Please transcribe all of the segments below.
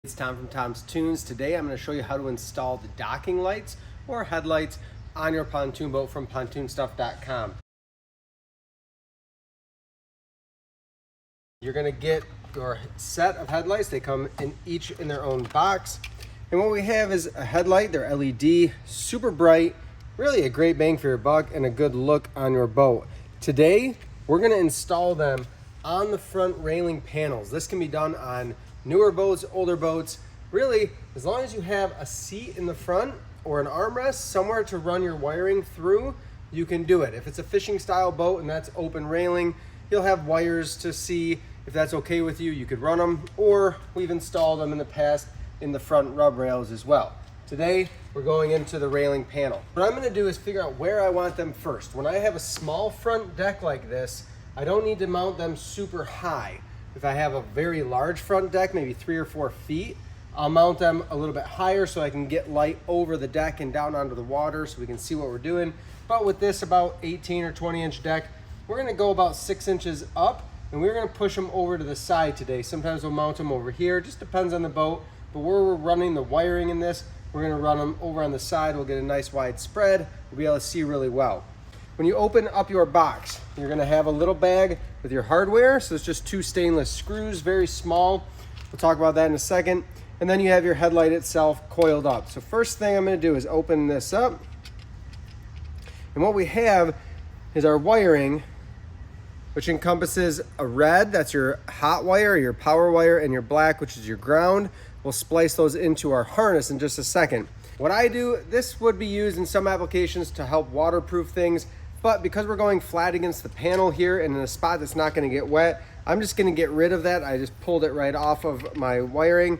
It's Tom from Tom's Toons. Today I'm going to show you how to install the docking lights or headlights on your pontoon boat from PontoonStuff.com. You're going to get your set of headlights. They come each in their own box. And what we have is a headlight. They're LED, super bright, really a great bang for your buck and a good look on your boat. Today we're going to install them on the front railing panels. This can be done on newer boats, older boats. Really, as long as you have a seat in the front or an armrest somewhere to run your wiring through, you can do it. If it's a fishing style boat and that's open railing, you'll have wires to see. If that's okay with you, you could run them, or we've installed them in the past in the front rub rails as well. Today, we're going into the railing panel. What I'm gonna do is figure out where I want them first. When I have a small front deck like this, I don't need to mount them super high. If I have a very large front deck, maybe 3 or 4 feet, I'll mount them a little bit higher so I can get light over the deck and down onto the water so we can see what we're doing. But with this about 18 or 20 inch deck, we're gonna go about 6 inches up and we're gonna push them over to the side today. Sometimes we'll mount them over here, just depends on the boat. But where we're running the wiring in this, we're gonna run them over on the side. We'll get a nice wide spread. We'll be able to see really well. When you open up your box, you're gonna have a little bag with your hardware. So it's just 2 stainless screws, very small. We'll talk about that in a second. And then you have your headlight itself coiled up. So first thing I'm gonna do is open this up. And what we have is our wiring, which encompasses a red, that's your hot wire, your power wire, and your black, which is your ground. We'll splice those into our harness in just a second. What I do, this would be used in some applications to help waterproof things, but because we're going flat against the panel here and in a spot that's not gonna get wet, I'm just gonna get rid of that. I just pulled it right off of my wiring.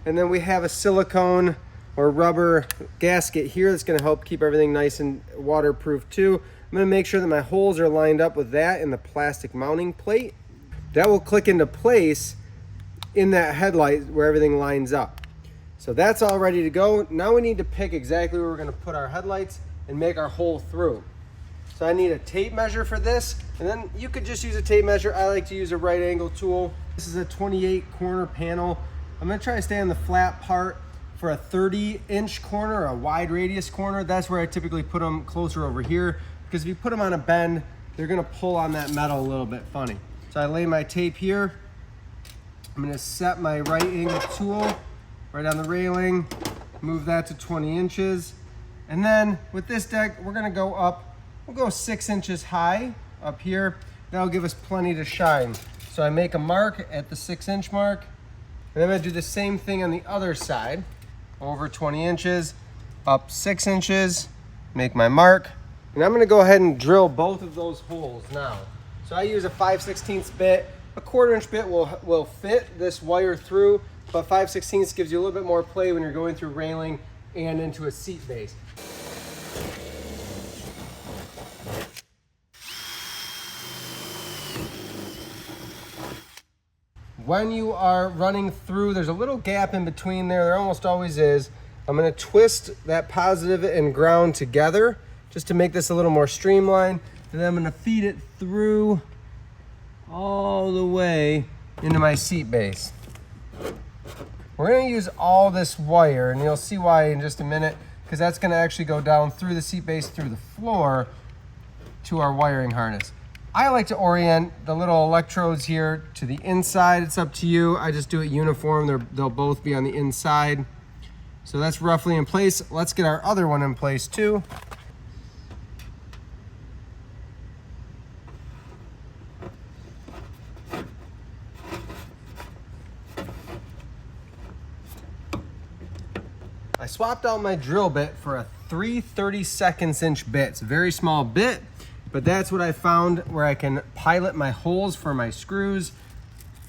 And then we have a silicone or rubber gasket here that's gonna help keep everything nice and waterproof too. I'm gonna make sure that my holes are lined up with that in the plastic mounting plate. That will click into place in that headlight where everything lines up. So that's all ready to go. Now we need to pick exactly where we're gonna put our headlights and make our hole through. So I need a tape measure for this, and then you could just use a tape measure. I like to use a right angle tool. This is a 28 corner panel. I'm gonna try to stay on the flat part. For a 30-inch corner, a wide radius corner, that's where I typically put them closer over here, because if you put them on a bend, they're gonna pull on that metal a little bit funny. So I lay my tape here. I'm gonna set my right angle tool right on the railing, move that to 20 inches. And then with this deck, we're gonna go up. We'll go 6 inches high up here. That'll give us plenty to shine. So I make a mark at the 6-inch mark, and I'm gonna do the same thing on the other side. Over 20 inches, up 6 inches, make my mark. And I'm gonna go ahead and drill both of those holes now. So I use a 5/16 bit. A 1/4-inch bit will fit this wire through, but 5/16 gives you a little bit more play when you're going through railing and into a seat base. When you are running through, there's a little gap in between there almost always is. I'm gonna twist that positive and ground together just to make this a little more streamlined. And then I'm gonna feed it through all the way into my seat base. We're gonna use all this wire, and you'll see why in just a minute, because that's gonna actually go down through the seat base, through the floor to our wiring harness. I like to orient the little electrodes here to the inside. It's up to you. I just do it uniform. They'll both be on the inside. So that's roughly in place. Let's get our other one in place too. I swapped out my drill bit for a 3/32 bit. It's a very small bit, but that's what I found where I can pilot my holes for my screws,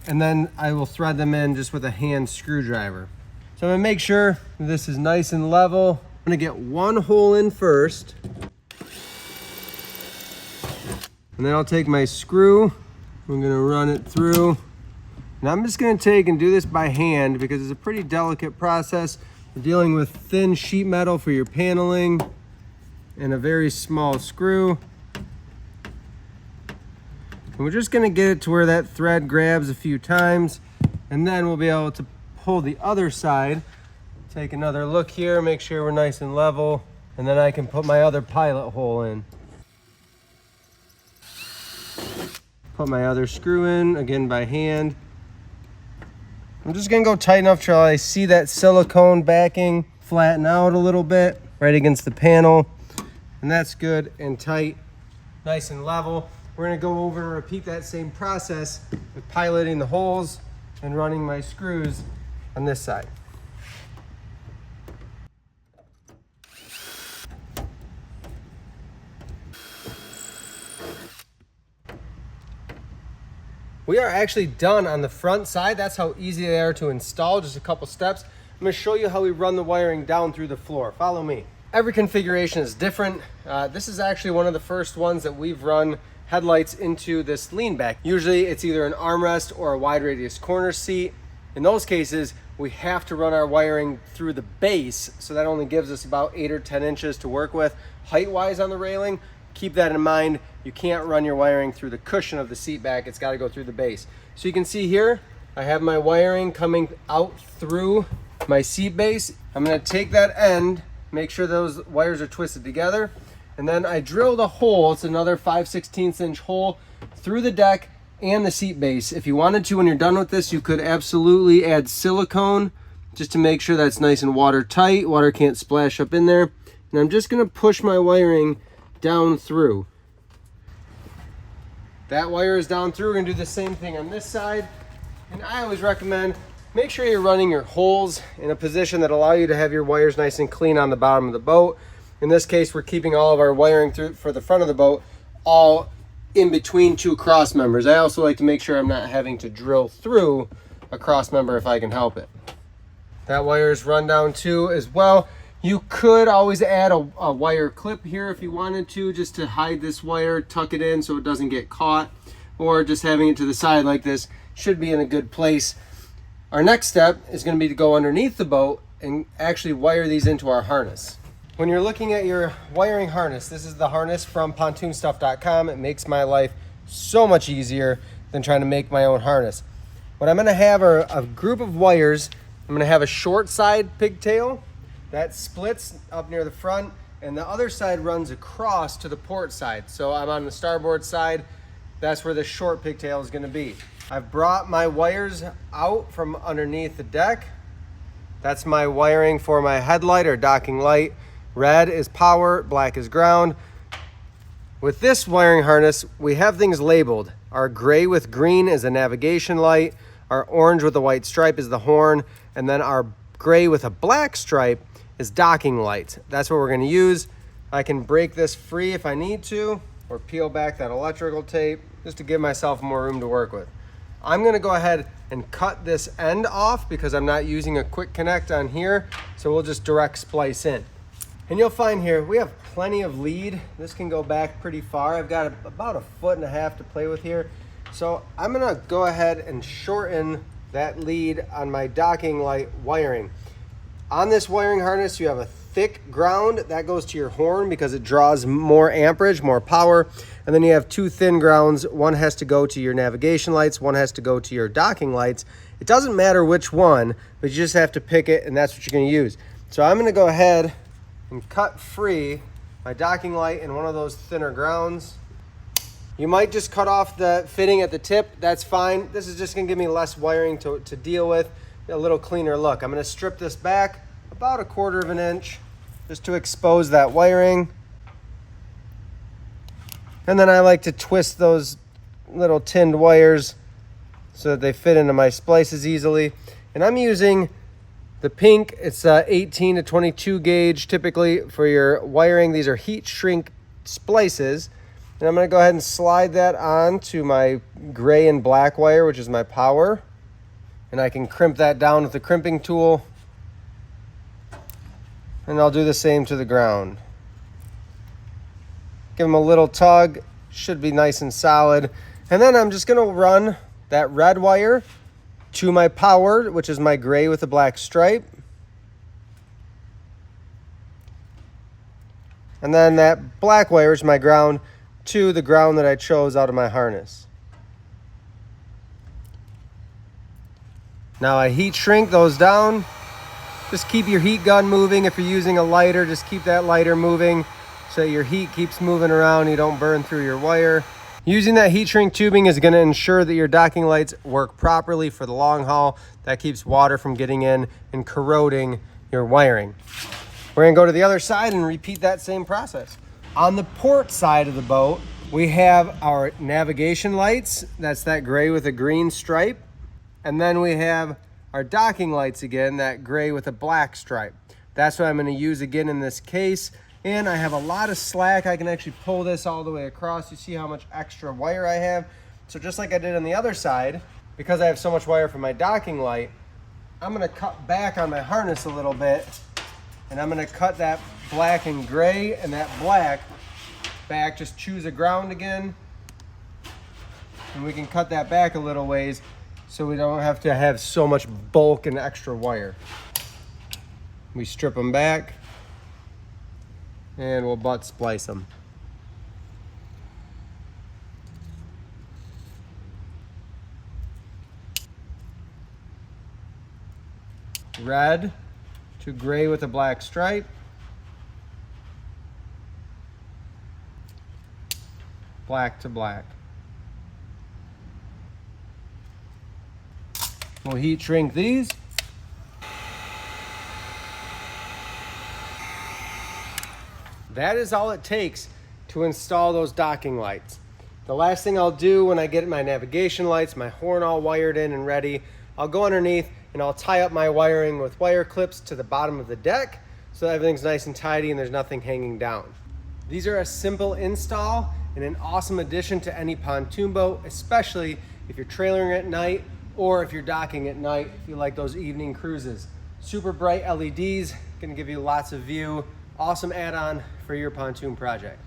and then I will thread them in just with a hand screwdriver. So I'm gonna make sure this is nice and level. I'm gonna get one hole in first, and then I'll take my screw. I'm gonna run it through. And I'm just gonna take and do this by hand because it's a pretty delicate process. We're dealing with thin sheet metal for your paneling and a very small screw. And we're just gonna get it to where that thread grabs a few times, and then we'll be able to pull the other side. Take another look here, make sure we're nice and level, and then I can put my other pilot hole in. Put my other screw in, again by hand. I'm just gonna go tight enough till I see that silicone backing flatten out a little bit right against the panel. And that's good and tight, nice and level. We're gonna go over and repeat that same process with piloting the holes and running my screws on this side. We are actually done on the front side. That's how easy they are to install, just a couple steps. I'm gonna show you how we run the wiring down through the floor. Follow me. Every configuration is different. This is actually one of the first ones that we've run headlights into this lean back. Usually it's either an armrest or a wide radius corner seat. In those cases, we have to run our wiring through the base, so that only gives us about 8 or 10 inches to work with height-wise on the railing. Keep that in mind. You can't run your wiring through the cushion of the seat back. It's got to go through the base. So you can see here, I have my wiring coming out through my seat base. I'm going to take that end, make sure those wires are twisted together, and then I drilled a hole. It's another 5/16 inch hole through the deck and the seat base. If you wanted to, when you're done with this, you could absolutely add silicone just to make sure that's nice and watertight. Water can't splash up in there. And I'm just going to push my wiring down through. That wire is down through. We're gonna do the same thing on this side. And I always recommend, make sure you're running your holes in a position that allow you to have your wires nice and clean on the bottom of the boat. In this case, we're keeping all of our wiring through for the front of the boat all in between two cross members. I also like to make sure I'm not having to drill through a cross member if I can help it. That wire is run down too as well. You could always add a wire clip here if you wanted to, just to hide this wire, tuck it in so it doesn't get caught, or just having it to the side like this should be in a good place. Our next step is going to be to go underneath the boat and actually wire these into our harness. When you're looking at your wiring harness, this is the harness from PontoonStuff.com. It makes my life so much easier than trying to make my own harness. What I'm going to have are a group of wires. I'm going to have a short side pigtail that splits up near the front, and the other side runs across to the port side. So I'm on the starboard side. That's where the short pigtail is going to be. I've brought my wires out from underneath the deck. That's my wiring for my headlight or docking light. Red is power, black is ground. With this wiring harness, we have things labeled. Our gray with green is a navigation light. Our orange with a white stripe is the horn. And then our gray with a black stripe is docking light. That's what we're going to use. I can break this free if I need to, or peel back that electrical tape just to give myself more room to work with. I'm going to go ahead and cut this end off because I'm not using a quick connect on here, so we'll just direct splice in. And you'll find here we have plenty of lead. This can go back pretty far. I've got about 1.5 feet to play with here. So I'm going to go ahead and shorten that lead on my docking light wiring. On this wiring harness, you have a thick ground that goes to your horn because it draws more amperage, more power. And then you have 2 thin grounds. One has to go to your navigation lights, one has to go to your docking lights. It doesn't matter which one, but you just have to pick it, and that's what you're going to use. So I'm going to go ahead and cut free my docking light in one of those thinner grounds. You might just cut off the fitting at the tip. That's fine. This is just going to give me less wiring to deal with. A little cleaner look. I'm going to strip this back about 1/4 inch just to expose that wiring. And then I like to twist those little tinned wires so that they fit into my splices easily. And I'm using the pink. It's 18 to 22 gauge typically for your wiring. These are heat shrink splices. And I'm going to go ahead and slide that on to my gray and black wire, which is my power. And I can crimp that down with the crimping tool. And I'll do the same to the ground. Give them a little tug. Should be nice and solid. And then I'm just going to run that red wire to my power, which is my gray with a black stripe. And then that black wire is my ground to the ground that I chose out of my harness. Now I heat shrink those down. Just keep your heat gun moving. If you're using a lighter, just keep that lighter moving so that your heat keeps moving around, you don't burn through your wire. Using that heat shrink tubing is going to ensure that your docking lights work properly for the long haul. That keeps water from getting in and corroding your wiring. We're going to go to the other side and repeat that same process. On the port side of the boat, we have our navigation lights. That's that gray with a green stripe. And then we have our docking lights again, that gray with a black stripe. That's what I'm going to use again in this case. And I have a lot of slack. I can actually pull this all the way across. You see how much extra wire I have. So just like I did on the other side, because I have so much wire for my docking light, I'm going to cut back on my harness a little bit. And I'm going to cut that black and gray and that black back. Just choose a ground again. And we can cut that back a little ways so we don't have to have so much bulk and extra wire. We strip them back and we'll butt splice them. Red to gray with a black stripe. Black to black. We'll heat shrink these. That is all it takes to install those docking lights. The last thing I'll do when I get my navigation lights, my horn all wired in and ready, I'll go underneath and I'll tie up my wiring with wire clips to the bottom of the deck so that everything's nice and tidy and there's nothing hanging down. These are a simple install and an awesome addition to any pontoon boat, especially if you're trailering at night or if you're docking at night, if you like those evening cruises. Super bright LEDs, gonna give you lots of view. Awesome add-on for your pontoon project.